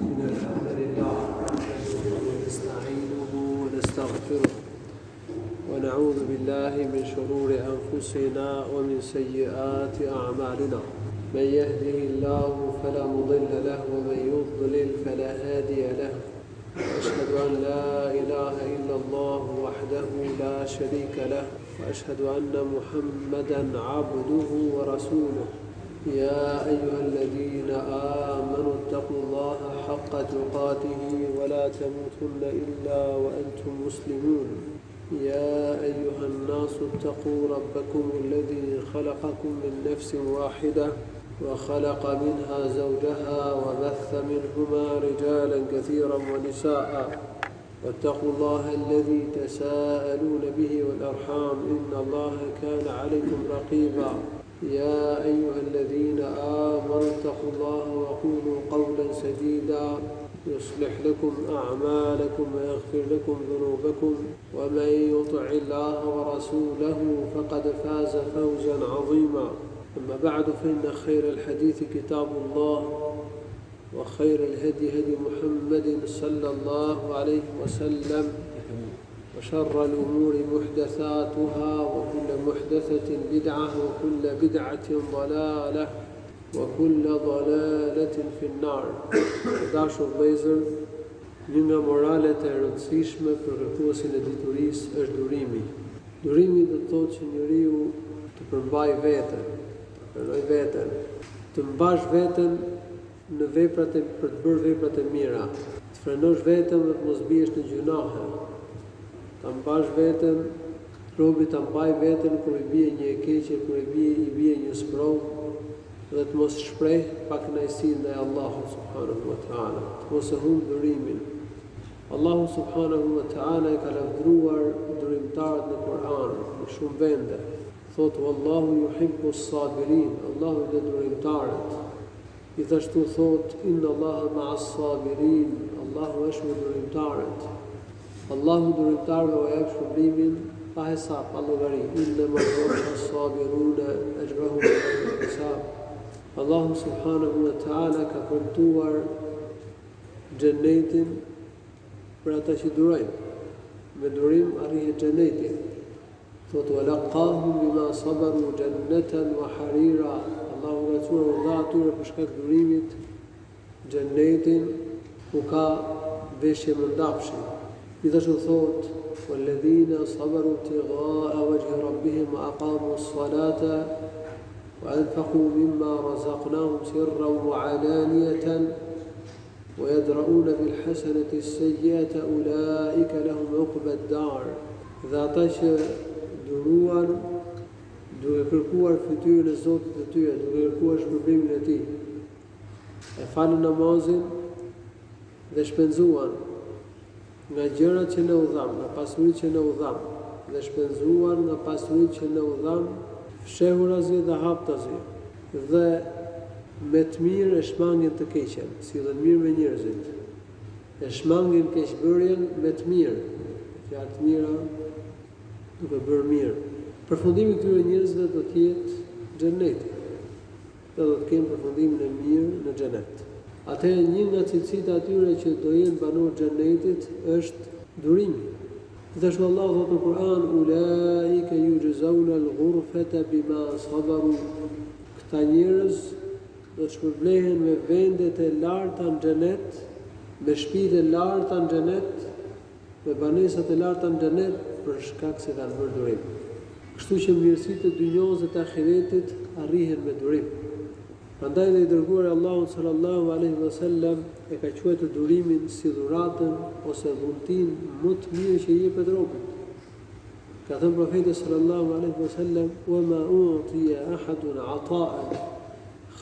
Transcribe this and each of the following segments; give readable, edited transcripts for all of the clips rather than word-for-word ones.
إن الحمد لله نحمده ونستعينه ونستغفره ونعوذ بالله من شرور أنفسنا ومن سيئات أعمالنا من يهده الله فلا مضل له ومن يضلل فلا هادي له وأشهد أن لا إله إلا الله وحده لا شريك له وأشهد أن محمدا عبده ورسوله يا أيها الذين آمنوا اتقوا الله حق تقاته ولا تموتن إلا وأنتم مسلمون يا أيها الناس اتقوا ربكم الذي خلقكم من نفس واحدة وخلق منها زوجها وبث منهما رجالا كثيرا ونساء واتقوا الله الذي تساءلون به والأرحام إن الله كان عليكم رقيبا يا أيها الذين آمنوا اتقوا الله وقولوا قولا سديدا يصلح لكم أعمالكم ويغفر لكم ذنوبكم ومن يطع الله ورسوله فقد فاز فوزا عظيما أما بعد فإن خير الحديث كتاب الله وخير الهدي هدي محمد صلى الله عليه وسلم وشر الأمور محدثاتها وكل محدثة بدعة وكل بدعة ضلالة وكل ضلالة في النار. Dashur vëllezër, një nga moralet e rëndësishme për kërkuesin e diturisë është durimi. Durimi do të thotë që njeriu të përmbajë veten, të pranojë veten, të mbash veten në veprat për të bërë veprat e mira, të frenosh veten dhe të mos biesh në gjunahe. Ta mbash veten, robi ta mbaj veten kur i bie një e keqe, kur i bie një sprov, dhe të mos shpreh pa kënaqësi ndaj Allahut subhanahu wa taala, të mos e humb durimin. Allahu subhanahu wa taala e ka lavdruar durimtarët në Kur'an në shumë vende. Thotë wallahu yuhibbu as-sabirin, Allahu dhe durimtarët. Gjithashtu thotë inna Allaha ma'a as-sabirin, Allahu është me durimtarët. Allahu durimtarëve u jep shpërblimin pa hesab, pa llogari. Innama yuwaffa as-sabiruna ajrahum bighayri hisab. Allahu subhanahu wa ta'ala ka premtuar xhenetin për ata që durojnë. Me durim arrihet xheneti. Thotë walaqahum bima sabaru jannatan wa harira. Allahu ka thënë dha atyre për shkak të durimit xhenetin ku ka veshje mëndafshi. Gjithashtu thotë walladhina sabaru ibtigha'a wajhi rabbihim wa aqamu as-salata وأنفقوا مما رزقناهم سرا وعلانية ويدرؤون بالحسنة السيئة أولئك لهم عقبى الدار. Dhe ata që duruan duke kërkuar fytyrën e Zotit të tyre, duke kërkuar shpërblimin e Tij, e falën namazin dhe shpenzuan nga gjërat që ne u dham, nga pasuritë që ne u dham, dhe shpenzuan nga pasuritë që ne u dham, fshehurazi dhe haptazi, dhe me të mirë e shmangin të keqen, sillen mirë me njerëzit, e shmangin keqbërjen me të mirë, fjalë të mira duke bërë mirë. Përfundimi i këtyre njerëzve do të jetë xheneti, dhe do të kenë përfundimin e mirë në xhenet. Atëherë një nga cilësitë atyre që do jenë banor xhenetit është durimi. Gjithashtu Allah thotë në Kur'an ulaika yujzauna al-ghurfata bima sabaru. Këta njerëz do të shpërblehen me vendet e larta në xhenet, me shtëpitë e larta në xhenet, me banesat e larta në xhenet për shkak se kanë bërë durim. Kështu që mirësitë e dynjos dhe të ahiretit arrihen me durim. Prandaj dhe i dërguari Allahu sallallahu alaihi wasallam e ka quajtur durimin si dhuratën ose dhuntin më të mirë që i jepet robit. Ka thënë profeti sallallahu alaihi wasallam: "Wa ma utiya ahadun 'ata'an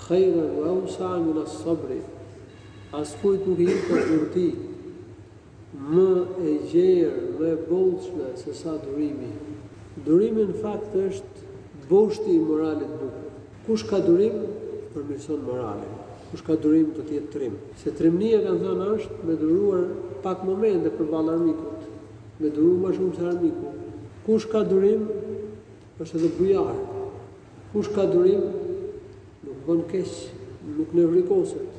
khayran wa awsa'a min as-sabr." Askujt nuk i jepet dhunti më e gjerë, më e bollshme se sa durimi. Durimi në fakt është boshti i moralit bukur. Kush ka durim përmirëson moralin. Kush ka durim do të jetë trim. Se trimnia kanë thënë është me duruar pak momente përballë armikut, me duruar më shumë se armiku. Kush ka durim është edhe bujar. Kush ka durim nuk bën keq, nuk nevrikoset.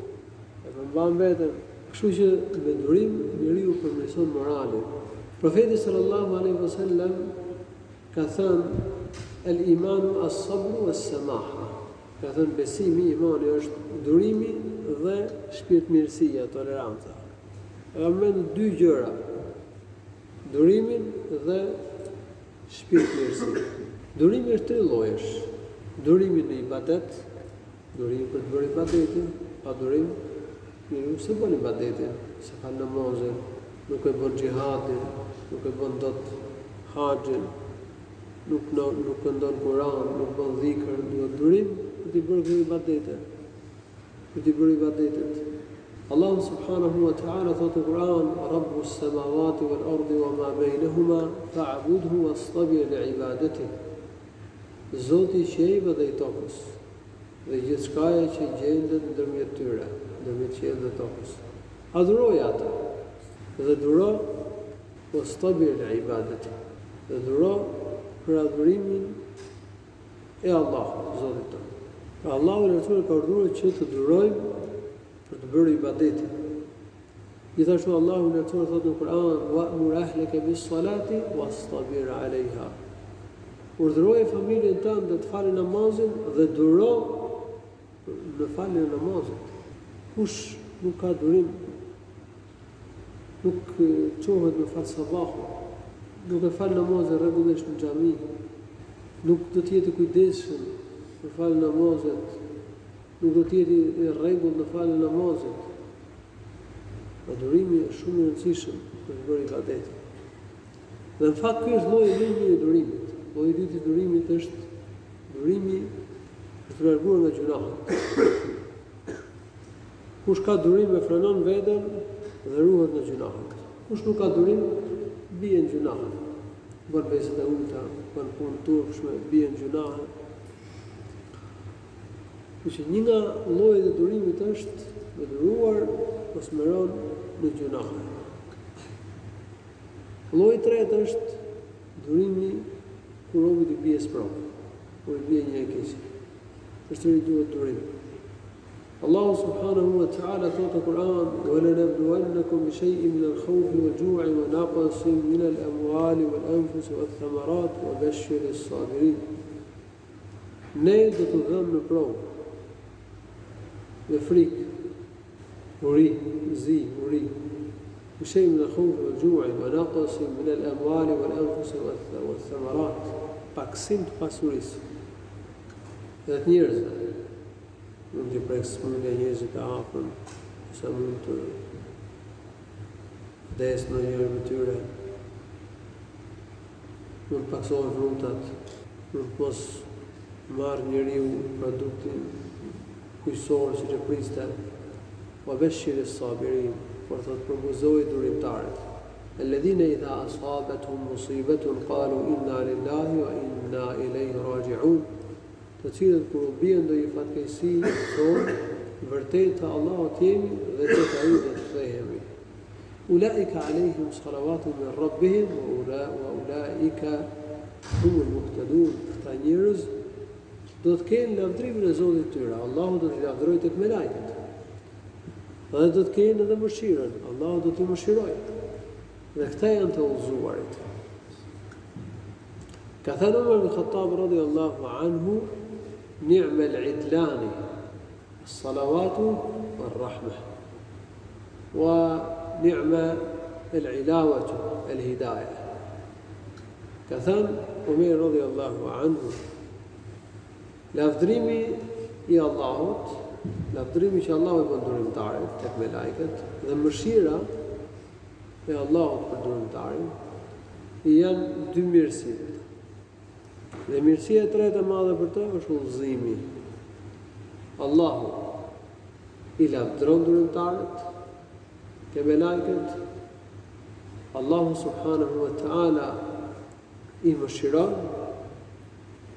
E përmban veten, Kështu që me durim njeriu përmirëson moralin. Profeti sallallahu alaihi wasallam ka thënë el-imanu as-sabru was-samaha. Ka thënë besimi, imani është durimi dhe shpirtmirësia, toleranca. Ka përmendur dy gjëra, durimin dhe shpirtmirësi. Durimi është tre llojesh. Durimi në ibadet, durimi për të bërë ibadetin, pa durim njeriu se bën ibadetin, se ka namazin, nuk e bën xhihadin, nuk e bën dot haxhin, nuk këndon Kur'an, nuk bën dhikr, duhet durim për të bërë ibadetin. Për të bërë ibadetet. Allahu subhanahu wa ta'ala thotë në Kur'an: "Rabbus samawati wal ardi wa ma bainahuma fa'budhu wastabir li'ibadatihi." Zoti i qiejve dhe i tokës dhe gjithçkaja që gjendet ndërmjet tyre, ndërmjet qiellit dhe tokës. Adhuroj atë dhe duro wastabir li'ibadatihi. Dhe duro për adhurimin e Allahut, Zotit tonë. Pra Allahu lartësuar ka urdhëruar që të durojmë për të bërë ibadetin. Gjithashtu Allahu lartësuar thotë në Kur'an: "Wa'mur ahlaka bis-salati wastabir 'alayha." Urdhëroje familjen tënde të falë namazin dhe duro në faljen e namazit. Kush nuk ka durim, nuk çohet në fal sabahut, nuk e fal namazin rregullisht në xhami, nuk do të jetë kujdesshëm në falë namazet, nuk do të jetë i rregullt në falë namazet. Durimi është shumë i rëndësishëm për të bërë ibadetin. Dhe në fakt ky është lloji i dytë i durimit. Lloji i dytë i durimit është durimi për të larguar nga gjunahet. Kush ka durim e frenon veten dhe ruhet nga gjunahet. Kush nuk ka durim, bie në gjunahet. Bën veset e ulta, bën punë turpshme, bie në gjunahet. Që një nga llojet e durimit është me duruar ose me rënë në gjunahe. Lloji i tretë është durimi kur robi të bie sprov, kur bie një e keq. Përsëri duhet durim. Allahu subhanahu wa ta'ala thotë në Kur'an: "Wa lanabluwannakum bi shay'in min al-khawfi wal-ju'i wa naqsin min al-amwali wal-anfusi wath-thamarat wa bashshir as-sabirin." Ne do të dhëmë në provë dhe frikë, uri, بشيء من الخوف والجوع ونقص من الأموال والأنفس والثمرات. Paksim të pasurisë. Dhe të njerëzve. Mund të preksmënde njerëzit të afërm, sa mund të vdesë në njërë më tyre, mund të paksohen frutat, mund të mos marrë njeriu produktin kujsor si që priste, wa bashshir as-sabirin, por thotë përgëzoj durimtarët. Alladhina idha asabatuhum musibatun qalu inna lillahi wa inna ilayhi raji'un. Të cilët kur u bie ndonjë fatkeqësi, thonë vërtet te Allahu jemi dhe tek ai do të kthehemi. Ulaika alayhim salawatu min rabbihim wa ulaika humul muhtadun. Këta njerëz do të kenë lavdrimin e Zotit tyre. Allahu do t'i lavdërojë tek melekët. Dhe do të kenë edhe mëshirën. Allahu do t'i mëshirojë. Dhe këta janë të udhëzuarit. Ka thënë Umar ibn Khattab radhiyallahu anhu: "Ni'ma al-'idlani as-salawatu war-rahmah wa ni'ma al-'ilawatu al-hidayah." Ka thënë Umar radhiyallahu anhu: lavdrimi i Allahut, lavdrimi që Allahu i bën durimtarit tek melekët dhe mëshira e Allahut për durimtarin janë dy mirësi. Dhe mirësia e tretë e madhe për të është udhëzimi. Allahu i lavdron durimtarët ke melekët, Allahu subhanahu wa ta'ala i mëshiron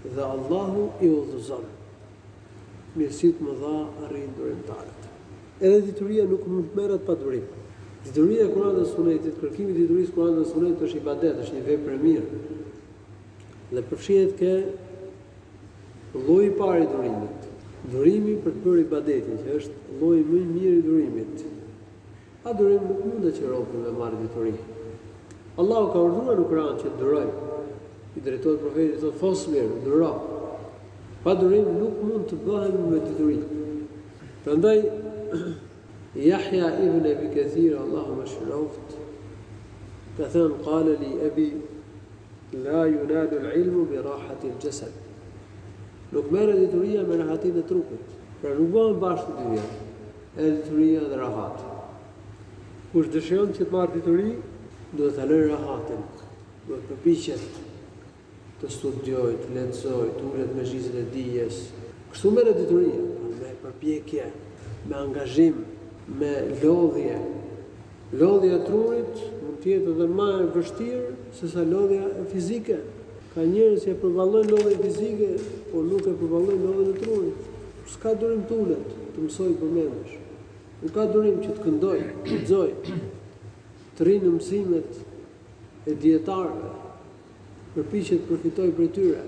dhe Allahu i udhëzon. Mirësitë më dha arrin durimtarët. Edhe dituria nuk mund të merret pa durim. Dituria e Kuranit dhe Sunetit, kërkimi i diturisë Kuranit dhe Sunetit është ibadet, është një vepër e mirë. Dhe përfshihet ke lloji i parë i durimit. Durimi për të bërë ibadetin, që është lloji më i mirë i durimit. Adhurim nuk mundet që robi me marrë dituri. Allahu ka urdhëruar në Kur'an që duroj. I drejtohet profetit thotë fosmir, duro. Pa durim nuk mund të bëhen me dituri. Prandaj Yahya ibn Abi Kathir Allahu më shëroft ka thënë qala li abi la yunadu al-ilmu bi rahati al-jasad. Nuk merret dituria me rahatinë e trupit. Pra nuk bëhen bashkë dy gjëra. E dituria dhe rahati. Kush dëshiron që të marrë dituri, duhet ta lërë rahatin. Duhet përpiqet të studioj, të lexoj, të ulet me zhizën e dijes. Kështu merret dituria, me përpjekje, me angazhim, me lodhje. Lodhja e trurit mund të jetë edhe më e vështirë se sa lodhja fizike. Ka njerëz që e përballojnë lodhjen fizike, por nuk e përballojnë lodhjen e trurit. S'ka durim të ulet, të mësoj përmendesh. Nuk ka durim që të këndoj, të lexoj, të rinë mësimet e dietarëve. Përpiqet të përfitoj prej tyre.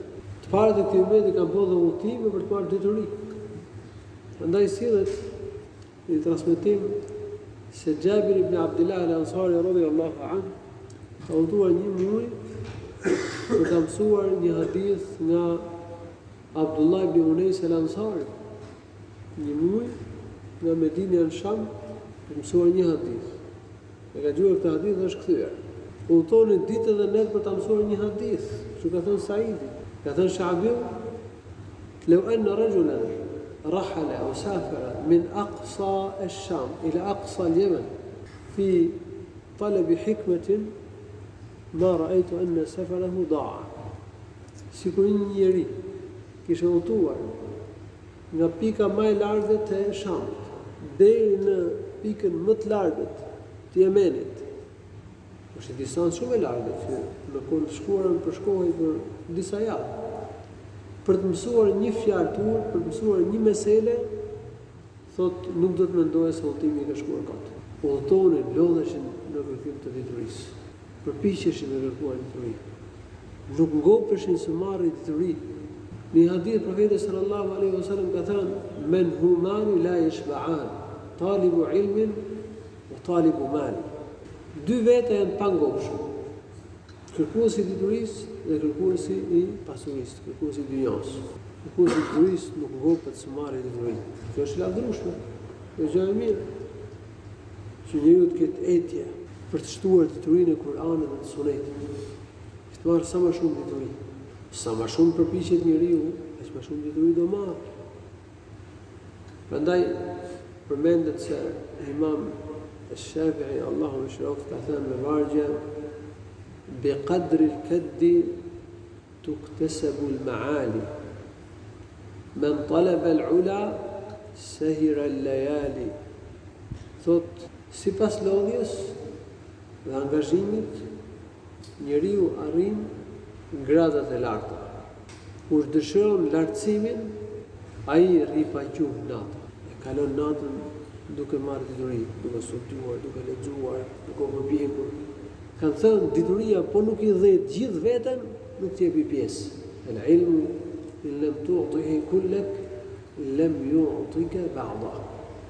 Të parët e këtij ummeti kanë bërë udhëtime për të marrë dituri. Prandaj sillet në transmetim se Jabir ibn Abdullah al-Ansari radhiyallahu anhu ka udhëtuar një muaj për të mësuar një hadith nga Abdullah ibn Unais al-Ansari. Një muaj nga Medina në Sham për të mësuar një hadith. E ka gjuar këtë hadith dhe është kthyer. Udhëtoni ditë dhe natë për ta mësuar një hadith. Kështu ka thënë Saidi. Ka thënë Sha'bi, "Law anna rajulan rahala aw safara min aqsa ash-Sham ila aqsa al-Yaman fi talab hikmatin ma ra'aytu anna safarahu da'a." Sikur një njeri kishte udhëtuar nga pika më e largët të Shamit deri në pikën më të largët të Yemenit. Është një distancë shumë e largët që në kohë të shkuarën përshkohej për disa javë. Për të mësuar një fjalë tur, për të mësuar një mesele, thotë nuk do të mendoje se udhëtimi ka shkuar kot. Udhëtonin, lodheshin në kërkim të diturisë. Përpiqeshin me kërkuar dituri. Nuk ngopeshin se marrin dituri. Në hadith profeti sallallahu alaihi wasallam ka thënë: "Men humani la yashba'an, talibu ilmin wa talibu mali." Dy vete janë pangopshëm. Kërkuesi i diturisë dhe kërkuesi i pasurisë, kërkuesi i dynjos. Kërkuesi i diturisë nuk ngopet se marrë dituri. Kjo është lavdërueshme. Kjo është gjë e mirë. Që njeriu të ketë etje për të shtuar diturinë e Kur'anit dhe të Sunetit. Të marrë sa më shumë dituri. Sa më shumë përpiqet njeriu, aq më shumë dituri do marrë. Prandaj përmendet se Imam الشافعي الله مشروف كثان من vargje بقدر الكد تكتسب المعالي من طلب العلا سهر الليالي. Thot, sipas lodhjes dhe angazhimit njeriu arrin gradat e larta. Kur dëshiron lartësimin, ai rri pa gjuhë natën. E kalon natën duke marrë dituri, duke studiuar, duke lexuar, duke përpjekur. Kanë thënë dituria po nuk i dhe gjithë veten, nuk t'i jepi pjesë. El ilmu in lam tu'tihi kullak lam yu'tika ba'da.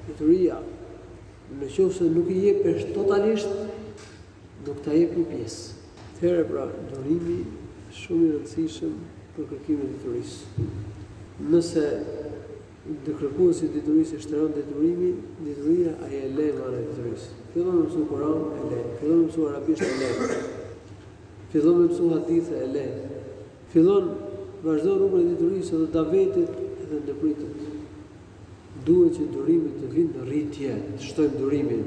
Dituria në qoftë se nuk i jepesh totalisht, nuk ta jepi pjesë. Atëherë pra, durimi është shumë i rëndësishëm për kërkimin e diturisë. Nëse dhe kërkuesi i diturisë e shtron diturimin, dituria ai e le marrë diturisë. Fillon me mësu Kur'an e le, fillon me mësu arabisht e le, fillon me mësu hadithe e le, fillon vazhdon rrugën e diturisë dhe davetit edhe ndërpritet. Duhet që durimi të vinë në rritje, të shtojmë durimin.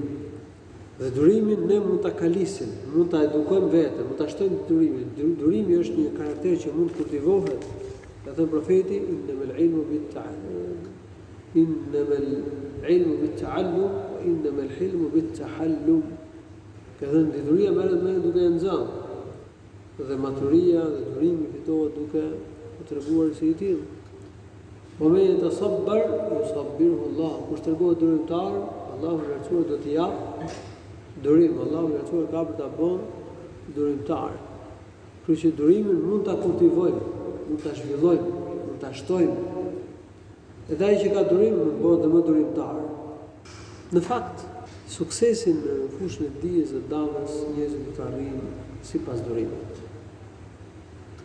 Dhe durimin ne mund ta kalisim, mund ta edukojmë veten, mund ta shtojmë durimin. Durimi është një karakter që mund të kultivohet. Ka thënë profeti, innamal ilmu bit-ta'allum wa innamal hilmu bit-tahallum. Ka thënë dituria merret me duke e nxënë. Dhe maturia dhe durimi fitohet duke u treguar si i tillë. Po me yatasabbar yusabbiruhu Allah. Kur tregohet durimtar, Allahu i lartësuar do t'i jap durim. Allahu i lartësuar ka për ta bën durimtar. Kështu që durimin mund ta kultivojmë, mund ta zhvillojmë, mund ta shtojmë. Edhe ai që ka durim mund bëhet më durimtar. Në fakt, suksesin në fushën e dijes dhe davës njerëzit do të arrijnë sipas durimit.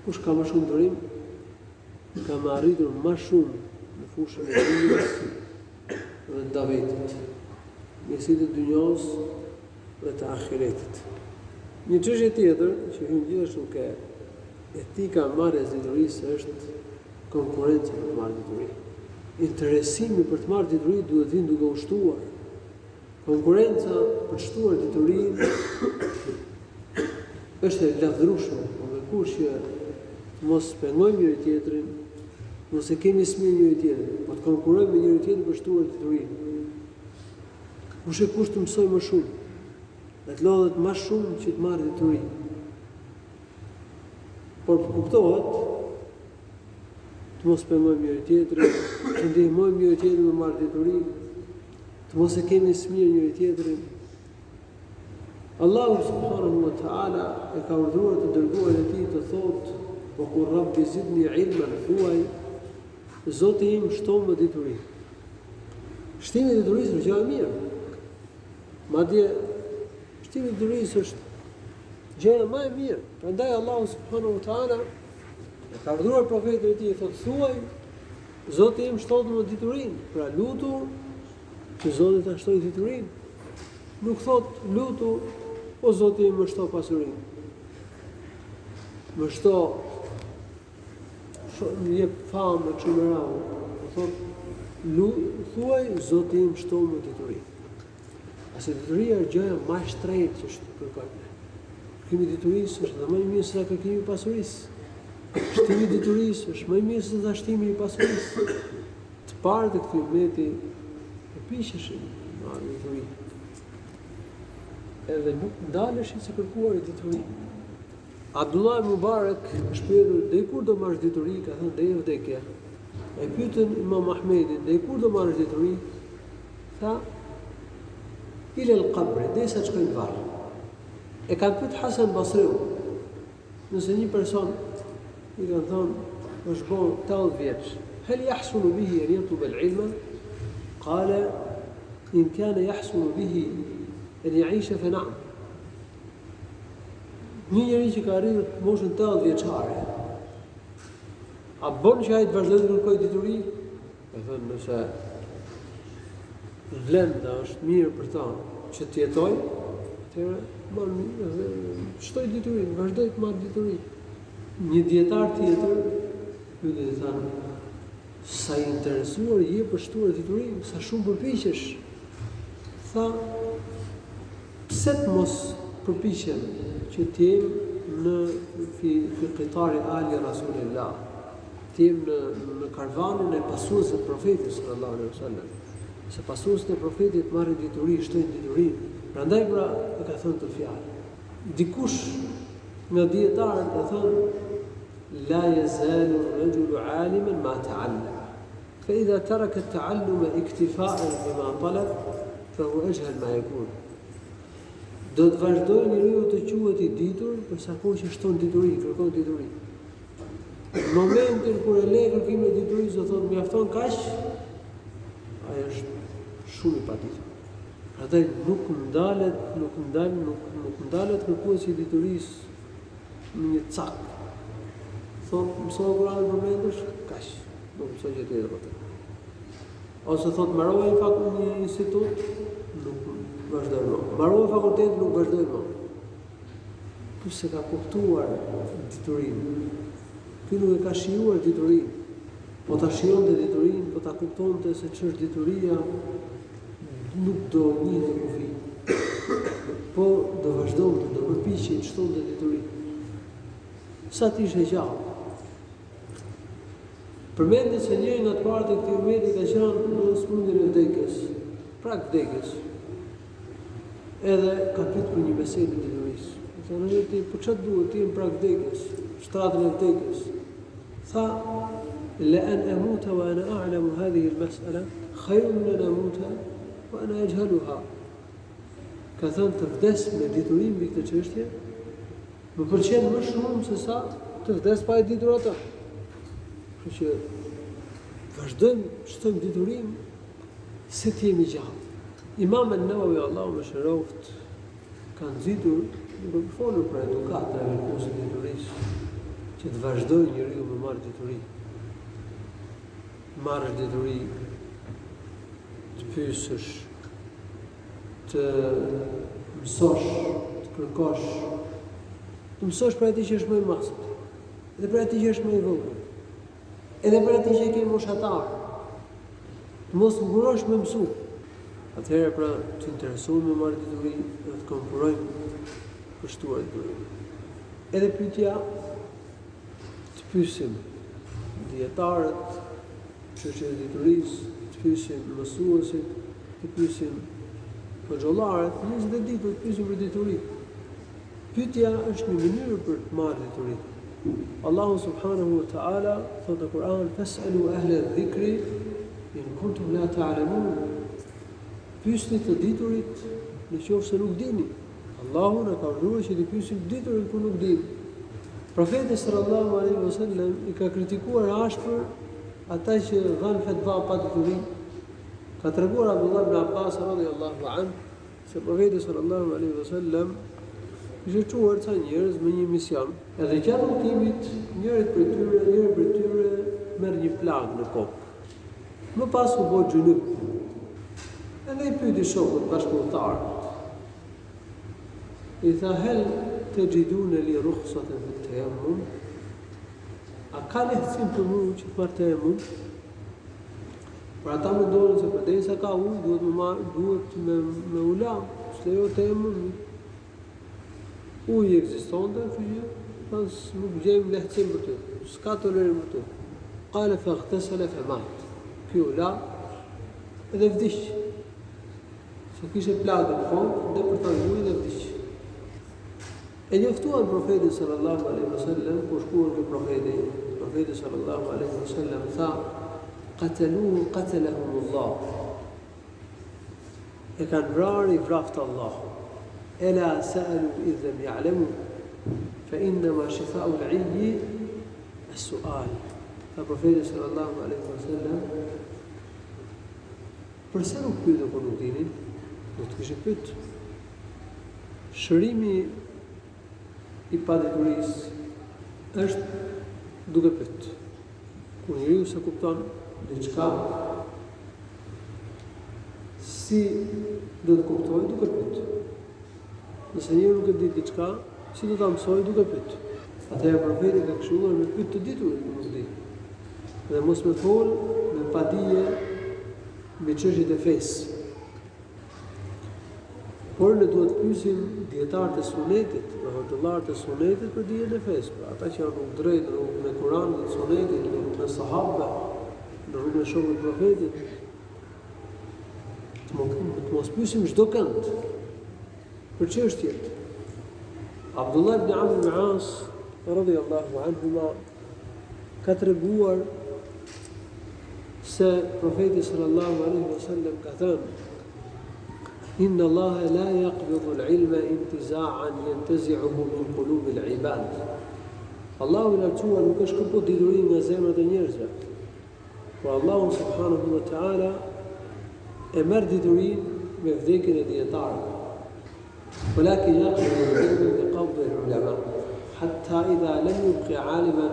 Kush ka më shumë durim, ka më arritur më shumë në fushën e dijes dhe davetit, mirësitë e dunjos dhe të ahiretit. Një çështje tjetër që hyn gjithashtu ke etika e marrjes diturisë është konkurenca për të marrë dituri. Interesimi për të marrë dituri duhet vinë duke u shtuar. Konkurenca për të shtuar diturinë është e lavdërueshme, por kush që mos pengojmë njëri tjetrin, mos e kemi smir njëri tjetrin, po të konkurrojmë me njëri tjetrin për shtuar diturinë. Kush të mësoj më shumë, dhe të lodhet më shumë që të marrë diturinë. Por kuptohet të mos pengojmë njëri tjetrin, të ndihmojmë njëri tjetrin me marrë dituri, të mos e kemi smir njëri tjetrin. Allahu subhanahu wa ta'ala e ka urdhëruar të dërguarin e tij të thotë: "Wa qur rabbi zidni ilman", thuaj, Zoti im shto më dituri. Shtimi i diturisë është gjë e mirë. Madje shtimi i diturisë është gjëja më e mirë. Prandaj Allahu subhanahu wa ta'ala e ka urdhëruar profetin e tij thotë: "Thuaj, Zoti im shto më diturinë". Pra lutu që Zoti ta shtojë diturinë. Nuk thotë lutu, o Zoti im më shto pasurinë. Më shto më jep famë kështu me radhë. Thotë thuaj, Zoti im shto më diturinë. Asë dituria është gjëja më e shtrenjtë që kërkojmë. Kërkimi i diturisë është më i mirë se kërkimi i pasurisë. Shtimi i diturisë është më i mirë se shtimi i pasurisë. Të parë të këtij ummeti e piqeshin me diturinë. Edhe nuk ndaleshin se kërkuar diturinë. Abdullah ibn Mubarak shpjegon deri kur do marrësh dituri, ka thënë deri vdekja. E pyetën Imam Ahmedin, deri kur do marrësh dituri? Tha ila al-qabr, deri sa të shkojnë në varr. E ka pyet Hasan Basriu, nëse një person i ka thonë është bon 80 vjeç, hal yahsulu bihi an yatlub al-ilma? Qala in kana yahsulu bihi an ya'isha fa na'am. Një njeri që ka arritur moshën 80 vjeçare, a bën që ai të vazhdojë të kërkojë dituri? E thënë nëse vlenda është mirë për ta që të jetoj, atëherë shtoj diturinë, vazhdoj të marr dituri. Një dietar tjetër pyeti dhe thanë: sa i interesuar je për shtuar diturinë, sa shumë përpiqesh. Tha: pse të mos përpiqem që të jem në qitari ali Rasulillah, të jem në karvanin e pasuesve të profetit sallallahu alaihi wasallam. Se pasuesit e profetit marrin dituri, shtojnë diturinë. Prandaj pra e ka thënë të fjalë. Dikush nga dietarët ka thënë: la yazalu ar-rajulu 'aliman ma ta'allama, fa idha taraka at-ta'alluma iktifa'an bima talab, fa huwa ajhal ma yakun. Do të vazhdojë njeriu të quhet i ditur për sa kohë që shton dituri, kërkon dituri. Në momentin kur e le kërkimin e diturisë, do thotë mjafton kaq, ai është shumë i paditur. Atë nuk ndalet kërkuesi i diturisë në një cak. Thonë mësoj Kur'anin përmendesh, kaq, nuk mësoj gjë tjetër atë. Ose thotë mbaroj në një institut, nuk vazhdoj më. Mbaroj fakultet, nuk vazhdoj më. Ky se ka kuptuar diturinë. Ky nuk e ka shijuar diturinë. Po ta shijonte diturinë, po ta kuptonte se ç'është dituria, nuk do njihte kufi. Po do vazhdonte, do përpiqej të shtonte diturinë. Sa të ishte gjallë. Përmendet se njëri nga të parët e këtij ummeti ka qenë në smundjen e vdekjes, prak vdekjes. Edhe ka pyetur për një meselë të diturisë. Thonë ti, po çfarë duhet ti në prak vdekjes, shtratën e vdekjes? Tha: la an amuta wa ana a'lamu hadhihi al-mas'ala khayrun min an amuta wa ana ajhaluha. Ka thënë të vdes me diturinë mbi këtë çështje, më pëlqen më shumë se sa të vdes pa e ditur atë. Kështu që vazhdojmë shtojmë diturinë se të jemi gjallë. Imam an-Nawawi Allahu më shëroft ka nxitur duke folur për edukatën e kursit të diturisë, që të vazhdojë njeriu me marrë dituri. Marrë dituri, të pyesësh, të mësosh, të kërkosh, të mësosh për atij që është më i madh, edhe për atij që është më i vogël, edhe për atij që ke moshatar. Të mos ngurosh me mësu. Atëherë pra të interesojmë me marrë dituri dhe të konkurrojmë për shtuar dituri. Edhe pyetja të pyesim dietarët, çështjet e diturisë, të pyesim mësuesit, të pyesim hoxhallarët, njerëzit e ditur të pyesim për dituri. Pyetja është një mënyrë për të marrë dituri. Allahu subhanahu wa ta'ala thotë në Kur'an: "Fas'alu ahla adh-dhikri in kuntum la ta'lamun." Pyesni të diturit në qoftë se nuk dini. Allahu na ka urdhëruar që të pyesim të diturit kur nuk dini. Profeti sallallahu alaihi wasallam I ka kritikuar ashpër ata që dhanë fatva pa dituri. Ka treguar Abdullah ibn Abbas radhiyallahu anhu se profeti sallallahu alaihi wasallam kishte çuar ca njerëz me një mision. Edhe gjatë udhëtimit njëri prej tyre merr një plag në kokë. Më pas u bë xhunup. Edhe I pyeti shokut bashkëpunëtar. I tha: "Hel tajiduna li rukhsatan fi tayammum?" A ka lehtësim për mua që të marr tayammum? Për ata mendonin se përderisa ka ujë duhet me ula, s'lejo tayammum. Uji ekzistonte, pas nuk gjejmë lehtësim për ty. S'ka tolerim për ty. Qala fa ightasala fa mat. Ky ula edhe vdiq. Se kishte plagë në kokë dhe për ta ngujë dhe vdiq. E njoftuan profetin sallallahu alaihi wasallam, kur shkuan ke profeti sallallahu alaihi wasallam tha: "Qataluhu qatalahumullah." E kanë vrarë I vraftë Allah. Ela sa'alu idh lam ya'lamu fa innama shifa'u al-'ayyi as-su'al. Tha profeti sallallahu alaihi wasallam: "Përse nuk pyetën kur nuk dinin? Do të kishte pyet." Shërimi I paditurisë është duke pyet. Kur njeriu se kupton diçka, si do të kuptojë duke pyet. Nëse njeriu nuk e di diçka, si do ta mësojë duke pyet. Atëherë profeti ka këshilluar me pyet të diturit kur nuk di. Dhe mos me fol me padije me çështjet e fesë. Por ne duhet të pyesim dietarët e sunetit, dhe hoxhallarët e sunetit për dijen e fesë, pra ata që janë rrugë drejt, rrugën e Kuranit dhe sunetit, rrugën e sahabëve, rrugën e shokëve të profetit. Të mos pyesim çdo kënd për çështjet. Abdullah ibn Amr ibn As radhiyallahu anhuma ka treguar se profeti sallallahu alaihi wasallam ka thënë: "Inna Allaha la yaqbidu al-'ilma intiza'an yantazi'uhu min qulubi al-'ibad." Allahu I lartësuar nuk është kërkuar dituri nga zemrat e njerëzve. Por Allahu subhanahu wa ta'ala e merr diturinë me vdekjen e dietarëve. ولكن يقبل العلم بقبض العلماء حتى إذا لم يبق عالما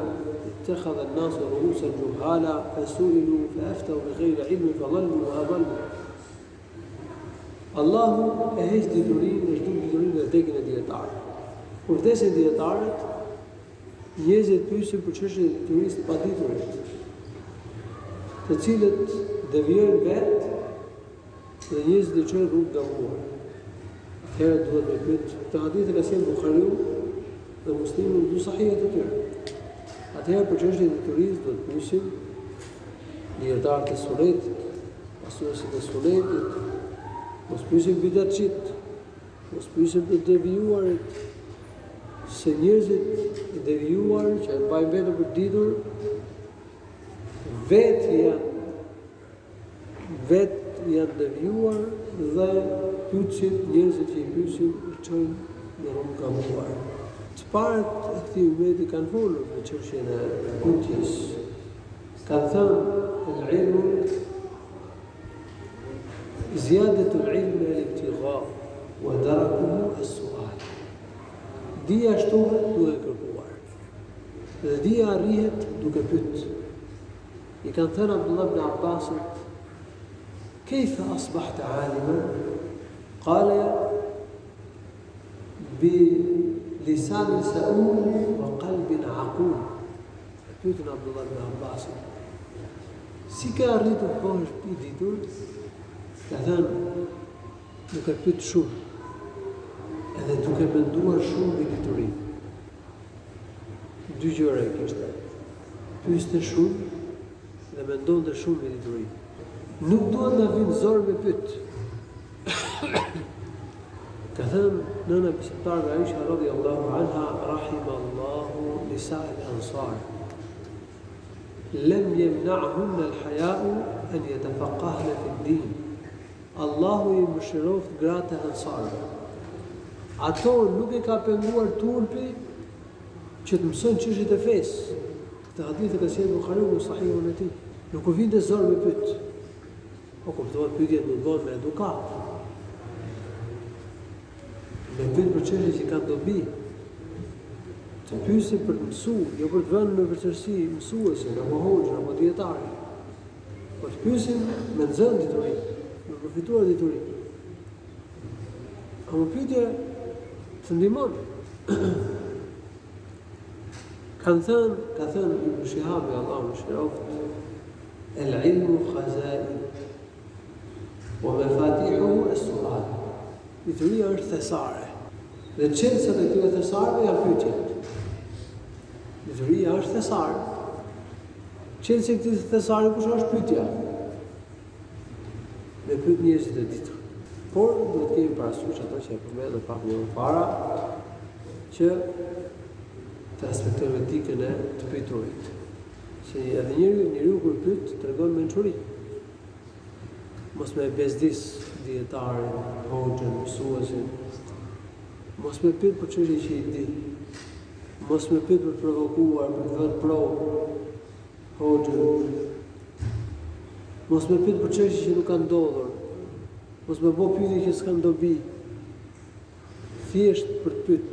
اتخذ الناس رؤوسا جهالا فسئلوا فأفتوا بغير علم فضلوا وأضلوا. Allahu e heq diturinë, e shtyp diturinë në vdekjen e dietarëve. Kur vdesin dietarët, njerëzit pyesin për çështjet e diturisë të paditurit, të cilët devijojnë vetë dhe njerëzit e çojnë rrugë gabuar. Atëherë duhet me pyet, të hadithe ka sjellë Buhariu dhe Muslimi në dy sahihet e tyre. Atëherë për çështjet e diturisë duhet pyesim dietarët e sunetit, pasuesit e sunetit. Mos pyesim bidatçit, mos pyesim të devijuarit, se njerëzit e devijuar që e mbajnë veten për ditur, vetë janë devijuar dhe pyetsin njerëzit që I pyesin I çojnë në rrugë gabuar. Të parët e këtij ummeti kanë folur në çështjen e pyetjes. Kanë thënë el-ilmu Ziyadatul ilmi al-ibtigha wa darakuhu as-su'al. Dia shtohet duke kërkuar. Dhe dia arrihet duke pyet. I kanë thënë Abdullah ibn Abbasit: "Kayfa asbahta 'aliman?" Qala: "Bilisan sa'ul wa qalbin 'aqul." Pyetën Abdullah ibn Abbasit: "Si ka arritur të bëhesh i ditur?" Ka thënë: "Duke pyet shumë, edhe duke menduar shumë mbi diturinë." Dy gjëra kishte. Pyeste shumë dhe mendonte shumë mbi diturinë. Nuk duhet na vinë zor me pyet. Ka thënë nëna besimtarve Aisha radhiyallahu anha: "Rahimallahu nisa al-ansar. Lam yamna'hunna al-haya'u an yatafaqahna fi ad-din." Allahu i mëshiroft gratë e ansarëve. Ato nuk e ka penguar turpi që të mësojnë çështjet e fesë. Këtë hadith e ka sjellë Buhariu në Sahihun e tij. Nuk u vinte zor me pyet. Po kuptohet pyetjet do të bëhen me edukat. Me pyet për çështje që kanë dobi. Të pyesin për të mësuar, jo për të vënë në vërtetësi mësuesin apo hoxhën apo dietarin. Po të pyesin me nxënë diturinë, me përfituar diturinë. Apo pyetje të ndihmon. Ka thënë Ibn Shihabi, Allahu mëshiroft: "El-ilmu khazain wa mafatihuhu as-su'al." Dituria është thesare. Dhe çelësat e këtyre thesareve janë pyetjet. Dituria është thesare. Çelësi i këtij thesare kush është? Pyetja. Me pyet njerëzit e ditur. Por duhet të kemi parasysh ato që e përmendëm pak më parë, që të respektojmë etikën e të pyetorit. Se edhe njeriu kur pyet tregon mençuri. Mos me bezdis dietarin, hoxhën, mësuesin. Mos me pyet për çështje që i di. Mos me pyet për të provokuar, për të vënë provë hoxhën. Mos me pyet për çështje që nuk kanë ndodhur. Mos me bë pyetje që s'kan dobi. Thjesht për të pyet.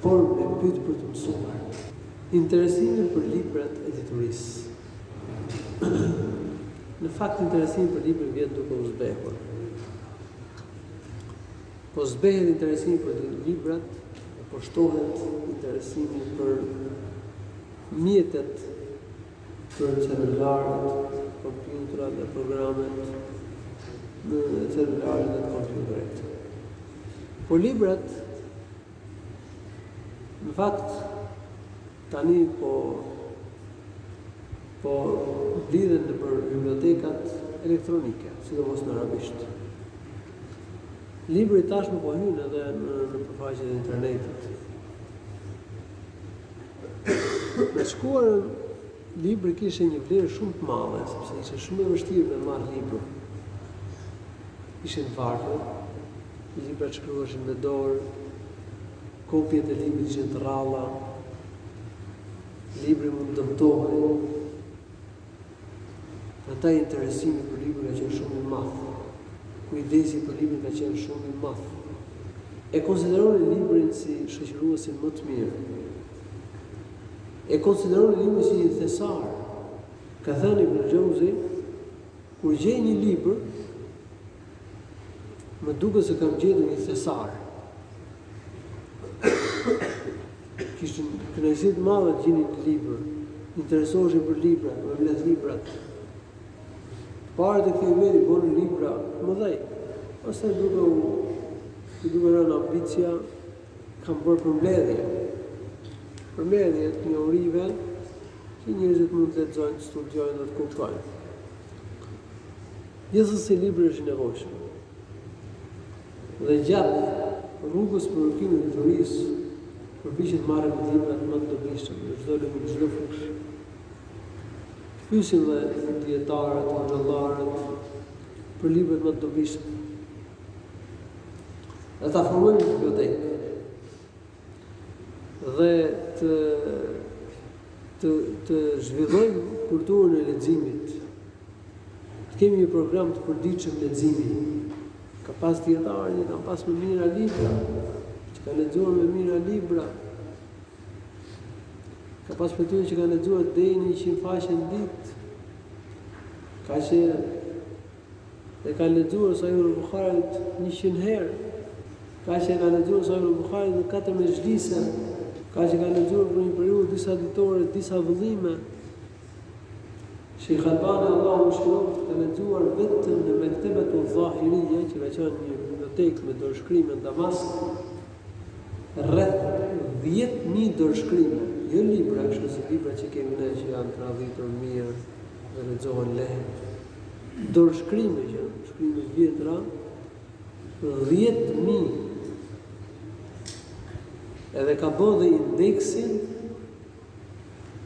Por me pyet për të mësuar. Interesimi për librat e diturisë. Në fakt interesimi për librin vjen duke u zbehur. Po zbehet interesimi për librat, po shtohet interesimi për mjetet, për celularët, kompjuterat dhe programet në celularët dhe kompjuterit. Po librat, në fakt, tani po lidhen në për bibliotekat elektronike, sidomos në arabisht. Libri tashmë po hyn edhe në përfaqet e internetit. Në shkuarën, libri kishte një vlerë shumë të madhe, sepse ishte shumë e vështirë me marrë libër. Ishin të varfër, librat shkruheshin me dorë, kopjet e librit ishin të rralla, libri mund të dëmtohej. Prandaj interesimi për librin ka qenë shumë i madh. Kujdesi për librin ka qenë shumë i madh. E konsideronin librin si shoqëruesin më të mirë. E konsideronin librin si një thesar. Ka thënë Ibn Jauzi, kur gjej një libër, më duket se kam gjetur një thesar. Kishin kënaqësi të madhe të gjeni një libër, interesoheshin për librat, me mbledh librat. Parët e këtij veri bënë libra më dhej. Ose duke rënë ambicia, kam bërë përmbledhje. Përmbledhje të njohurive që njerëzit mund të lexojnë, të studiojnë dhe të kuptojnë. Gjithsesi libri është i nevojshëm. Dhe gjatë rrugës për kërkimin e diturisë, përpiqet marrë librat më të dobishëm në çdo lëmë, në çdo fushë. Pyesin dhe dietarët, hoxhallarët për librat më të dobishëm. Dhe ta formojnë në bibliotekë. Dhe të zhvillojnë kulturën e leximit. Të kemi një program të përditshëm leximi. Ka pas dietarë që kanë pas më mira libra, që kanë lexuar më mira libra. Ka pas për ty që kanë lexuar deri në 100 faqe në ditë. Ka që e kanë lexuar Sahihul Bukharit 100 herë. Ka që e kanë lexuar Sahihul Bukharit në 4 mezhlise. Ka që kanë lexuar për një periudhë disa ditore, disa vëllime. Sheikh Albani Allahu mëshiroft ka lexuar vetëm në Mektebetu Zahiriyya, që ka qenë një bibliotekë me dorëshkrime në Damask, rreth 10.000 dorëshkrime, jo libra, kështu si libra që kemi ne që janë tradhitur mirë dhe lexohen lehtë. Dorëshkrime që janë shkrime vjetra, 10.000. Edhe ka bërë dhe indeksin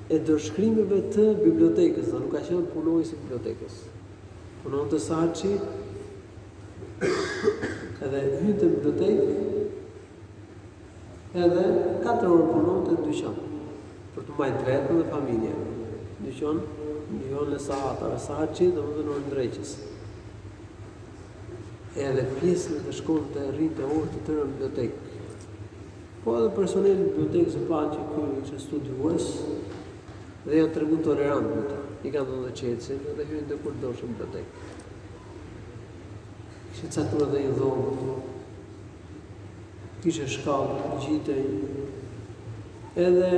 e dorëshkrimeve të bibliotekës, dhe nuk ka qenë punojës i bibliotekës. Punon të Saçi, edhe hyn të bibliotekë, edhe 4 orë punon të dyqan, për të mbajtur vetën dhe familjen. Dyqan në sahatave, Saçi dhe më dhe në ndreqës. Edhe pjesën të shkon të rritë orë të tërë në bibliotekë. Po edhe personeli në bibliotekës e pa që kërë ishte studiues, dhe janë tregu tolerant me ta. I kanë dhënë dhe qetësin dhe hyn dhe kur doshë në bibliotekë. Kishte caktuar dhe një dhomë, kishte shkallë, gjitej, edhe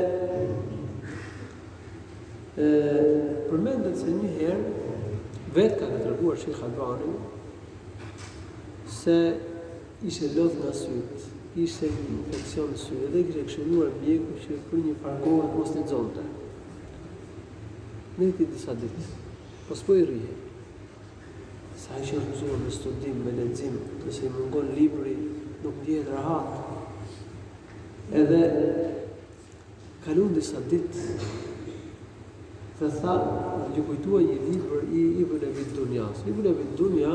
përmendet se një herë vetë ka treguar Sheikh Albani se ishte lodhur nga syt, ishte një infeksion në sy dhe kishte këshilluar mjeku që për një farkohë mos lexonte. Në disa ditë, po s'po i rrihej. Sa i shërzuar me studim, me lexim, nëse i mungon libri, nuk ndjehet rahat. Edhe kalon disa ditë, dhe tha, ju kujtua një libër i Ibn Abi Dunjas. Ibn Abi Dunja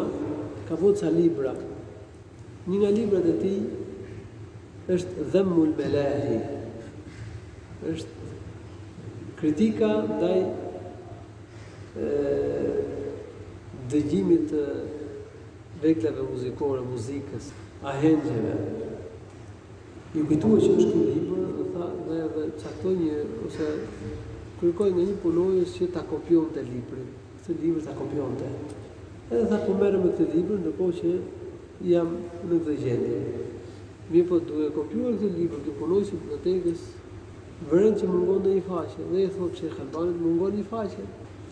ka voca libra. Një nga librat e tij është Dhammul Malahi. Është kritika ndaj dëgjimit të veglave muzikore, muzikës, ahengjeve. Ju kujtua që është ky libër, dhe caktoi një ose kërkoi nga një punojës që ta kopjonte librin. Këtë libër ta kopjonte. Edhe tha po merrem me këtë libër, ndërkohë që jam në këtë gjendje. Mirë po duhet kopjuar këtë libër, ky punojës i bibliotekës vëren që mungon në një faqe, dhe i thotë Sheikh Albanit mungon një faqe.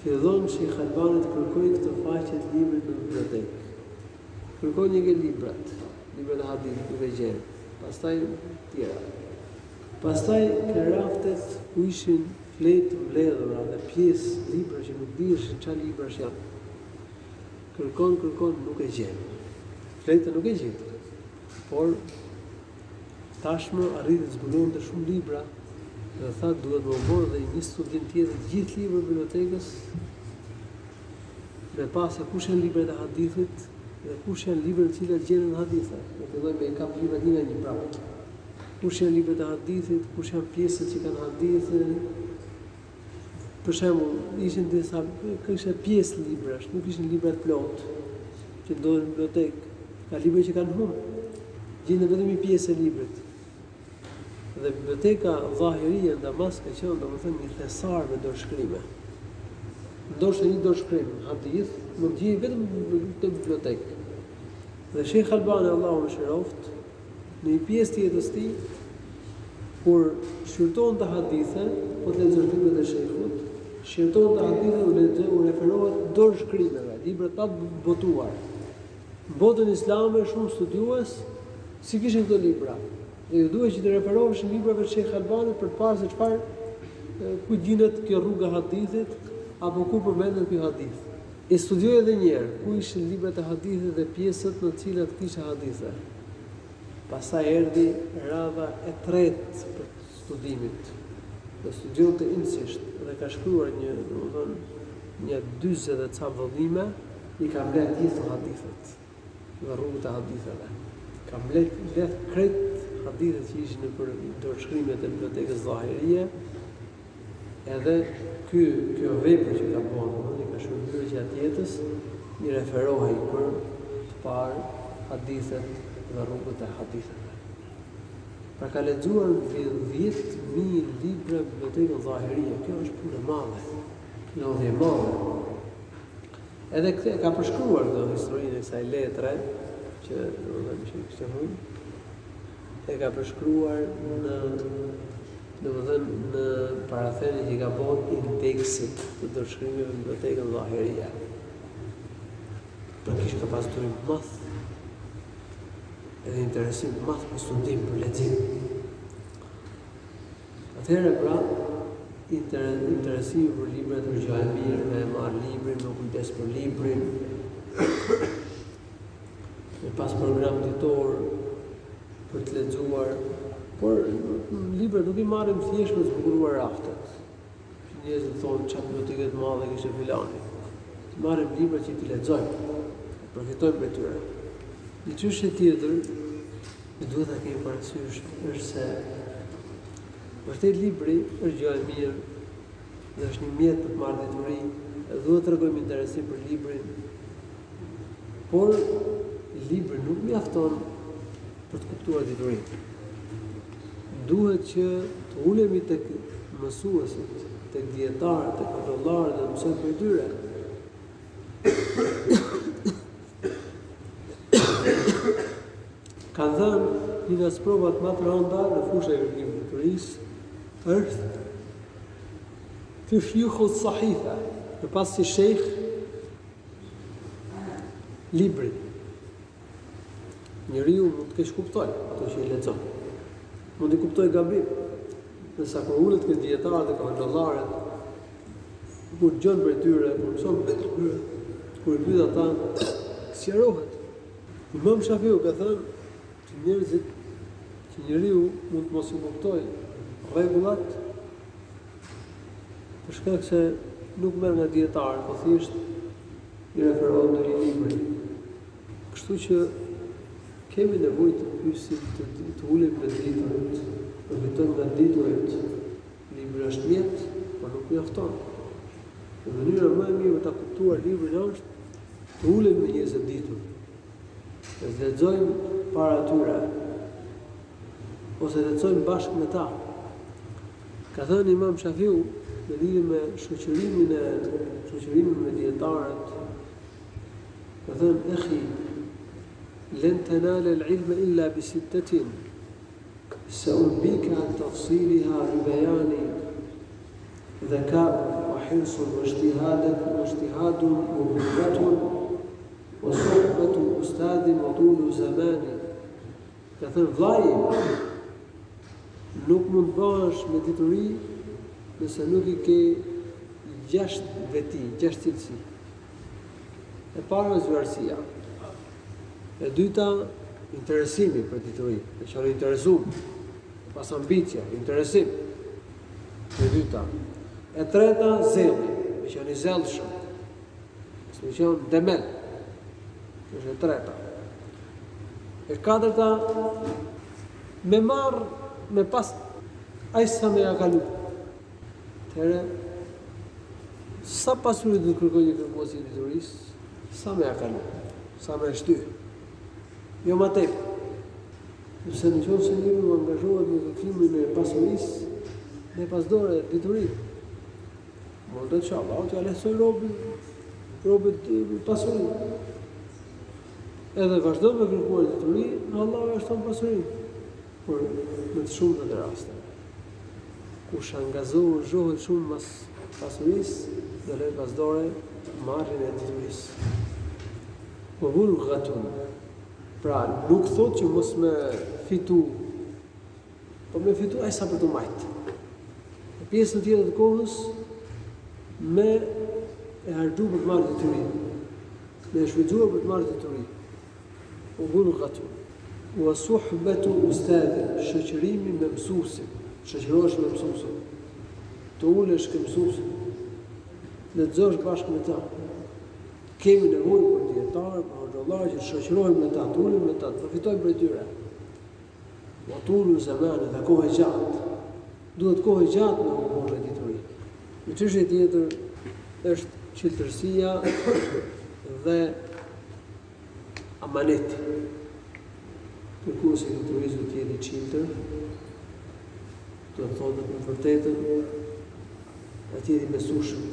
Fillon Sheikh Albani të kërkojë këtë faqe të librit në bibliotekë. Kërkoi një nga librat e hadithit, nuk e gjen. Pastaj tjera. Pastaj në raftet ku ishin fletë mbledhura dhe pjesë libra që nuk dihesh çfarë librash janë. Kërkon, nuk e gjen. Fletën nuk e gjet. Por tashmë arriti të zbulonte shumë libra. Dhe tha duhet më bërë dhe një studim tjetër gjithë libra e bibliotekës me pas se kush janë librat e hadithit dhe kush janë librat të cilat gjenden në hadithe. Ne fillojmë me kap librat një nga një prapë. Kush janë librat e hadithit, kush janë pjesët që kanë hadithe. Për shembull, ishin disa kishte pjesë librash, nuk ishin libra të plot që ndodhin në bibliotekë. Ka libra që kanë humbur. Gjenden vetëm një pjesë e librit. Dhe biblioteka Zahiriyya në Damask ka qenë domethënë një thesar me dorëshkrime. Ndoshta një dorëshkrim hadith mund gjej vetëm në bibliotekë. Dhe Sheikh Albani Allahu mëshiroft në një pjesë të jetës tij kur shqyrton të hadithe, po të lexon librat e sheikhut, shqyrton të hadithe u referohet dorëshkrimeve, libra ta botuar. Në botën islame shumë studiues si kishin këto libra. Dhe ju duhet që të referohesh në librave të Sheikh Albanit për të parë se çfarë ku gjendet kjo rruga hadithit apo ku përmendet ky hadith. E studioj edhe një herë ku ishin librat e hadithit dhe pjesët në të cilat kishte hadithe. Pastaj erdhi radha e tretë për studimit. Dhe studionte intësisht dhe ka shkruar një 40 ca vëllime, i ka mbledh gjithë hadithet dhe rrugët e haditheve. Ka mbledh krejt hadithet që ishin në dorëshkrimet e bibliotekës Zahiriyya, edhe kjo vepër që ka bërë, ka shërbyer gjatë jetës, i referohej për të parë hadithet dhe rrugët e haditheve. Pra ka lexuar 10.000 libra në bibliotekën Zahiria. Kjo është punë e madhe. Lodhje e madhe. Edhe këtë ka përshkruar në historinë e kësaj letre që e ka përshkruar në paratheni që ka bërë indeksit të ndërshkrimeve në bibliotekën Zahiria. Pra kishte ka pas durim madh edhe interesim madh për studim, për lexim. Atëherë pra interesimi për librat është gjë e mirë, me marr librin, me kujdes për librin, me pas program ditor për të lexuar, por librat nuk i marrim thjesht për të zbukuruar raftet. Njerëzit thonë çfarë biblioteke të madhe kishte filani. Marrim libra që ti lexojmë, përfitojmë prej tyre. Një çështje tjetër që duhet ta kemi parasysh është se vërtet libri është gjë e mirë dhe është një mjet për të marrë dituri, duhet të tregojmë interesim për librin, por libri nuk mjafton për të kuptuar diturinë. Duhet që të ulemi tek mësuesit, tek dietarët, tek kontrollarët dhe mësojmë për tyre. Kanë thënë një nga provat më të rënda në fushën e kërkimit të diturisë është të shjukhu sahifa, në pas si shejх libri. Njeriu mund të kesh kuptoj ato që i lexon. Mund të kuptoj gabim. Nësa kur ullet këtë dietarët dhe kontrollarët, kur gjën për tyre, kur mëson për tyre, kur i pyet ata, sqarohet. Imam Shafiu ka thënë që njerëzit, që njeriu mund të mos i kuptoj rregullat për shkak se nuk merr nga dietarët, po thjesht i referohet në një libër. Kështu që kemi nevojë të pyesim, të ulemi në diturit, përfitojmë nga diturit. Libri është mjet, por nuk mjafton. Në mënyra më e mirë ta kuptuar librin është të ulemi me njerëz të ditur. Të lexojmë para tyre, ose lexojmë bashkë me ta. Ka thënë Imam Shafiu në lidhje me shoqërimin me dietarët, ka thënë akhi لن تنال العلم إلا بستة سأنبيك عن تفصيلها ببيان ذكاء وحرص واجتهاد وبلغة وصحبة أستاذ وطول زمان. كثر ضايع nuk mund bësh me dituri nëse nuk i ke 6 veti, 6 cilësi. E para zvarësia. E dyta, interesimi për dituri, me qenë interesum, pas ambicia, interesim. E dyta. E treta, zelli, me qenë i zellshëm. Me qenë demel. Është e treta. E katërta, me marr, me pas ai sa me ja kalu. Atëherë, sa pasuri do të kërkojë një kërkues i diturisë, sa me ja kalu, sa me shty. Jo më tepër. Nëse në qoftë se njëri u angazhohet në kërkimin e pasurisë, me pasdore diturisë, mund të thotë, "Allah t'ja lehtësoj robët pasurinë." Edhe vazhdo me kërkuar dituri, Allah e shton pasurinë. Por në të shumta të rasteve, kush angazhohet shumë mas pasurisë, do lë pasdore marrjen e diturisë. Po bulghatun. Pra, nuk thot që mos me fitu, po me fitu ai sa për të majtë. Në pjesën tjetër të kohës, me e harxhu për të marrë dituri, me e shfrytzuar për të marrë dituri. U bulghatun. Wa suhbatu ustadi, shoqërimi me mësuesin, shoqërohesh me mësuesin. Të ulesh me mësuesin, lexosh bashkë me ta. Kemi nevojë për dietar, për hoxhallar që shoqërohen me ta, të ulemi me ta, të përfitojmë prej tyre. Wa tulu zamane, dhe kohë gjatë. Duhet kohë gjatë me u bërë dituri. Një çështje tjetër është qiltërsia dhe amaneti. Kërkuesi i turizmit të jetë i çiltër, do të thotë në vërtetën atje i besueshëm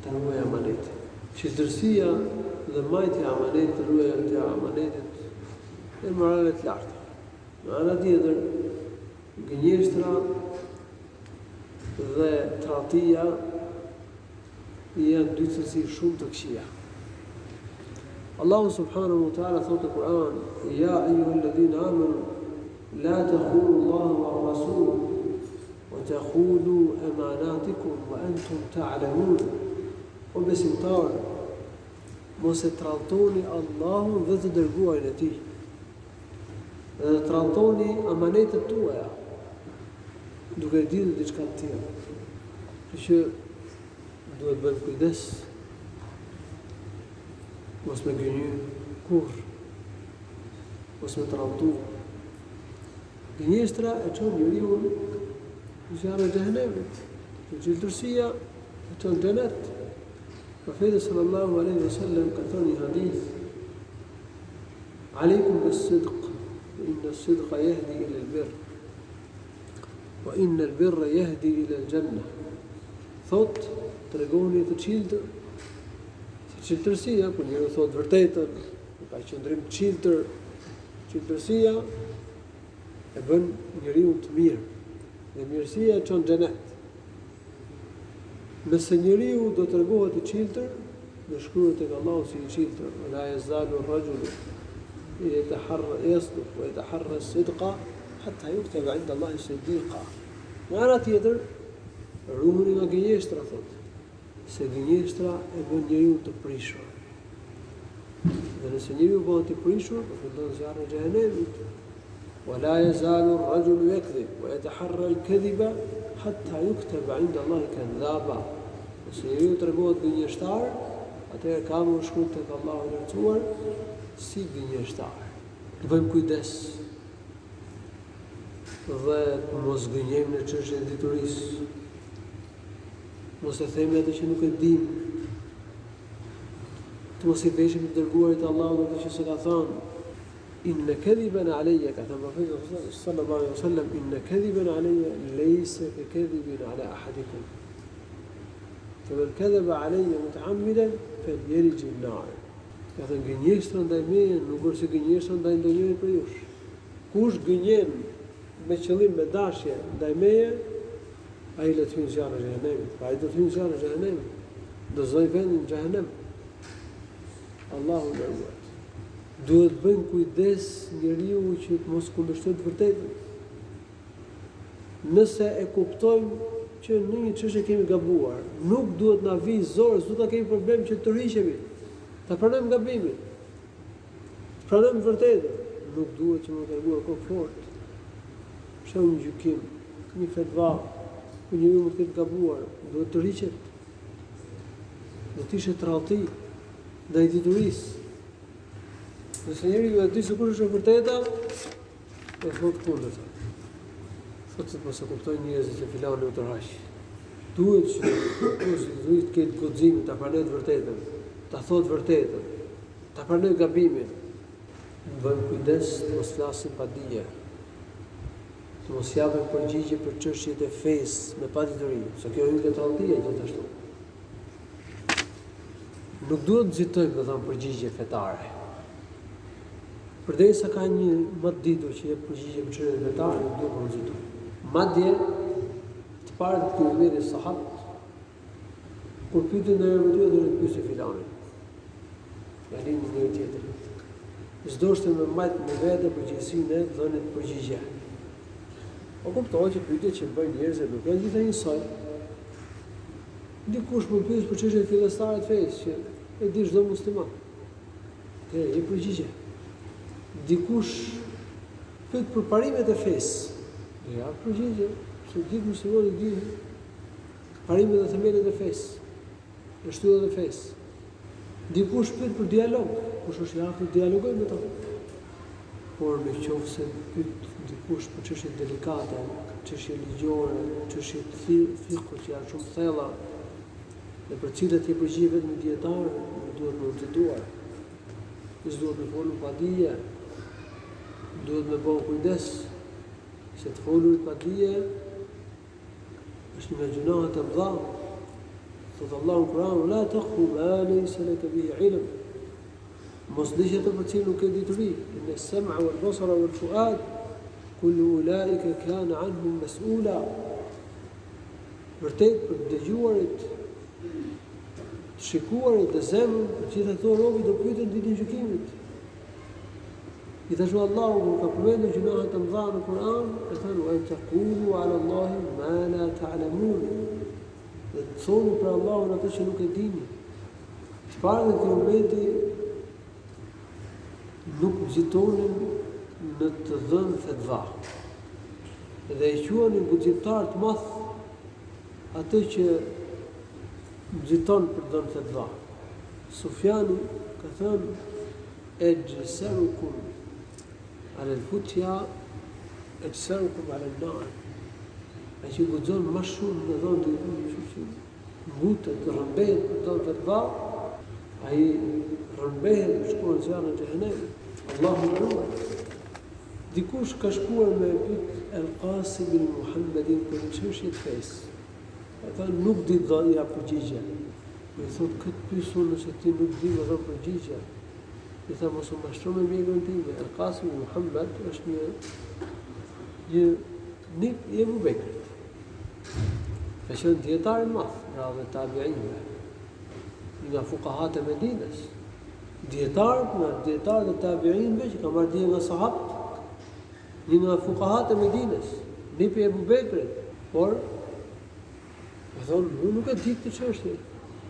ta ruaj amanetin. Çiltërsia dhe mbajtja e amanetit, ruajtja e amanetit në morale të larta. Në ana tjetër, gënjeshtra dhe tradhtia janë dy cilësi shumë të këqija. Allahu subhanahu wa ta'ala thotë në Kur'an: "Ya ayyuhalladhina amanu la takhunu Allaha wa rasulahu wa takhunu amanatikum wa antum ta'lamun." O besimtarë, mos e tradhtoni Allahun dhe të dërguarin e Tij. Dhe të tradhtoni amanetet tuaja, duke ditur diçka të tillë. Që duhet bëjmë kujdes, mos me gënjy kur, mos me tradhtu. Gënjeshtra e çon njeriu në zjarrin e xhenemit. Çiltërsia e çon në xhenet. Profeti sallallahu alaihi wasallam ka thënë një hadith: "Aleikum bis-sidq, inna as-sidqa yahdi ila al-birr, wa inna al-birra yahdi ila al-jannah." Thot, tregoni të çiltër. Çiltërsia, kur njeriu thot vërtetën, ka qëndrim të çiltër, çiltërsia e bën njeriu të mirë. Dhe mirësia e çon në xhenet. Nëse njeriu do të tregohet i çiltër, do shkruhet tek Allahu si i çiltër. La yazalu ar-rajulu yataharra yasduq wa yataharra as-sidqa hatta yuktaba 'inda Allahi siddiqa. Në ana tjetër, ruhuni nga gënjeshtra, thotë, se gënjeshtra e bën njeriu të prishur. Dhe nëse njeriu bëhet i prishur, do fillon zjarri i xhenemit. ولا يزال الرجل يكذب ويتحرى الكذب حتى يكتب عند الله كذابا. Nëse njeriu tregohet gënjeshtar, atëherë ka më shkruar tek Allahu i lartësuar si gënjeshtar. Të bëjmë kujdes dhe mos gënjejmë në çështjen e diturisë. Mos e themi atë që nuk e dim. Të mos i veshim të dërguarit Allahut atë që s'e ka thënë. Inna kadhiban alayya, ka thënë profeti sallallahu alaihi wasallam, inna kadhiban alayya laysa ka kadhibin ala ahadikum. Faman kadhaba alayya muta'ammidan falyarij an-nar. Ka thënë gënjeshtra ndaj meje nuk është si gënjeshtra ndaj ndonjëri prej jush. Kush gënjen me qëllim me dashje ndaj meje, ai le të hyjë në zjarrin e xhenemit. Ai do të hyjë në zjarrin e xhenemit. Do zoj vendin në xhenem. Allahu na ruaj. Duhet bëjmë kujdes njeriu që të mos kundërshtojë të vërtetën. Nëse e kuptojmë që në një çështje kemi gabuar, nuk duhet na vijë zor, s'do ta kemi problem që të rriqemi. Ta pranojmë gabimin. Të pranojmë vërtetën. Nuk duhet që më treguar kokë fort. Shëm një gjykim, një fetva, ku njeriu mund të ketë gabuar, duhet të rriqet. Do të ishte tradhti ndaj diturisë. Nëse njeriu e di se kush është e vërteta, e thot kundërta. Thotë se mos e kuptojnë njerëzit se filani u tërhaq. Duhet që kush duhet të ketë guximin ta pranojë të vërtetën, ta thotë vërtetën, ta pranojë gabimin. Bëjmë kujdes të mos flasim pa dije. Të mos japim përgjigje për çështjet e fesë me padituri, se kjo hyn te tradhtia gjithashtu. Nuk duhet të nxitojmë të dhamë përgjigje fetare. Përderisa ka një më të ditur që jep përgjigje për çështje fetare, nuk duhet të nxitojmë. Madje të parë të këmbëve sahabët, kur pyetën ndaj rrugës do të pyesë filanin. Ja lini një tjetër. Çdo shtë me mbajt me vete përgjegjësinë e dhënit përgjigje. O kuptoj që pyetjet që bëjnë njerëzit nuk janë gjithë njësoj. Dikush më pyet për çështje fillestare të fesë që e di çdo musliman. E përgjigje. Dikush pyet për parimet e fesë. Ja përgjigje, se gjithë muslimanët dinë parimet dhe themelet e fesë. Në shtyllat e fesë. Dikush pyet për dialog, kush është i aftë të dialogoj me ta. Por në qoftë se pyet dikush për çështje delikate, çështje ligjore, çështje fiqh që janë shumë thella, dhe për cilat i përgjigjet vetëm dietar, duhet të nxituar. duhet me folur pa dije, duhet me bëu kujdes, se të folurit pa dije është nga gjunahet e mëdha. Thotë Allahu në Kur'an: "La taqfu ma laysa laka bihi ilm." Mos dish ato për cilën nuk e dituri. Inna as-sam'a wal basara wal fu'ad kullu ulaika kana anhum mas'ula. Vërtet për dëgjuarit, të shikuarit dhe zemrën, gjithë ato robi do pyeten ditën e gjykimit. I thashë Allahu kur ka përmendur gjunahet e mëdha në Kur'an, e thënë: "Wa taqulu 'ala Allahi ma la ta'lamun." Dhe të thoni për Allahun atë që nuk e dini. Çfarë dhe kjo ummeti nuk nxitonin në të dhënë fetva. Dhe e quanin guximtar të madh atë që nxiton për të dhënë fetva. Sufjani ka thënë: "Ejsarukum ala al-futya, ejsarukum ala an-nar." Ai që guxon më shumë në dhënë të ngutet, të rëmbehet për të dhënë fetva, ai rëmbehet të shkuar në zjarrin e xhenemit. Allahu na ruaj. Dikush ka shkuar me pyet El-Qasim al-Muhammedin për një çështje të fesë. Ata nuk di të dhënia përgjigje. I thot: "Këtë pyesur nëse ti nuk di më dhën përgjigje." I tha: "Mos u mashtro me mjekën time. El-Qasim al-Muhammed është një i Abu Bekrit. Ka qenë dietar i madh, radhë tabiinëve, nga fuqahat e Medinës. Dietar dhe tabiinëve që ka marrë dije nga sahabët, një nga fuqahat e Medinës, nipi Abu Bekrit, por me thonë, unë nuk e di këtë çështje.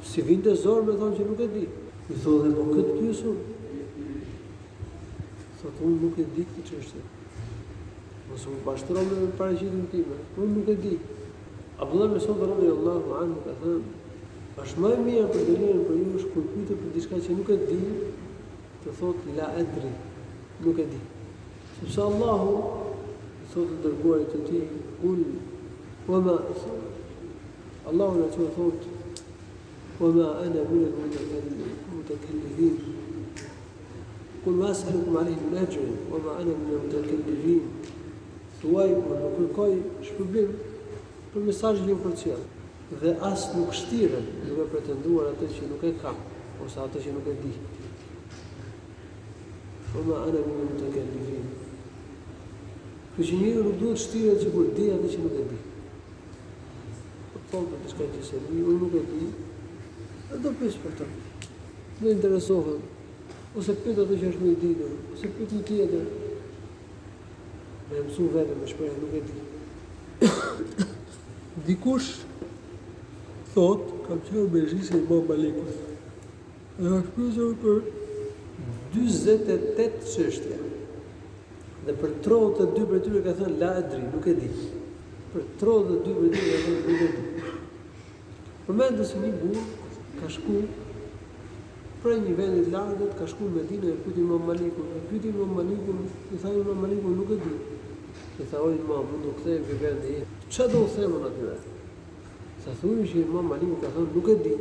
Si vinte zor me thonë që nuk e di. I thonë: "Po këtë pyesur." Thotë: "Unë nuk e di këtë çështje. Mos u pashtro me paraqitjen time. Unë nuk e di." Abdullah ibn Mas'ud radhiyallahu anhu ka thënë: "Është më e mirë për dëlimin për ju kur pyetet për diçka që nuk e di, të thotë la adri, nuk e di. Sepse Allahu thotë dërguarit të tij, kul wama Allahu na thotë wama ana min al-mutakallifin. Kul ma as'alukum alayhi min ajrin wama ana min al-mutakallifin." Thuaj, por nuk kërkoj shpërblim për mesazhin që ju përcjell. Dhe as nuk shtiren duke pretenduar atë që nuk e kam, ose atë që nuk e di. Wama ana min al-mutakallifin. Kështu që njeriu nuk duhet shtiret që kur di atë që nuk e di. Po thonë për diçka që se di, unë nuk e di, e do pyes për të. Më interesohen, ose pyet atë që është më i ditur, ose pyet një tjetër. Me mësu vetë me shprehje nuk e di. Dikush thot, kam qenë me zhisë i Imam Malikut. Dhe është pyesur për 48 çështje. Dhe për 32 për tyre ka thënë la adri, nuk e di. Për 32 për tyre ka thënë nuk e di. Përmendë se një burr ka shku prej një vendi të largët, ka shku në Medinë e pyeti Imam Malikun. E pyeti Imam Malikun, i tha Imam Malikun nuk e di. I tha: "O Imam, mund të kthej në vendi im. Çfarë do u them atyre?" Sa thuaj që Imam Maliku ka thënë nuk e di.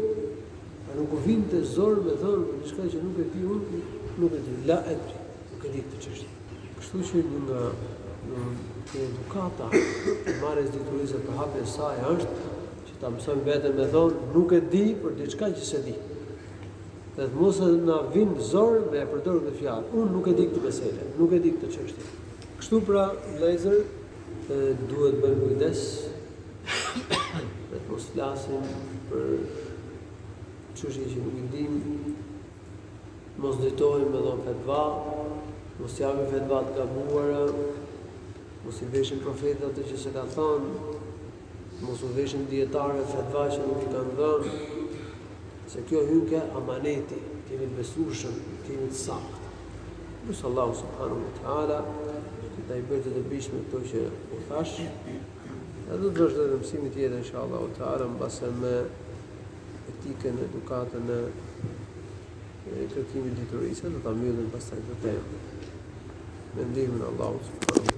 A nuk u vinte zor me thënë diçka që nuk e di unë, nuk e di. La adri, nuk e di këtë çështje. Kështu që një nga edukata e marrjes diturisë për hapjen e saj është që ta mësojmë veten me thonë nuk e di për diçka që se di. Dhe të mos na vinë zor me përdorur këtë fjalë. Unë nuk e di këtë meselë, nuk e di këtë çështje. Kështu pra, vëllezër, duhet bëjmë kujdes dhe të mos flasim për çështje që nuk i dim, mos drejtohemi me dhënë fetva, mos japim fetva të gabuara, mos i veshim profetit atë që se ka thënë, mos u veshim dietarëve fetva që nuk i kanë dhënë, se kjo hyn ke amaneti, kemi të besueshëm, kemi të saktë. Nusë Allahu subhanahu wa ta'ala da i bërë të dobishme këto që u thash. Edhe do të vazhdojmë në mësimin tjetër inshallah ta'ala mbase me etikën, edukatën e kërkimit diturisë, do ta mbyllim pastaj këtë temë. Me ndihmën e Allahut subhanahu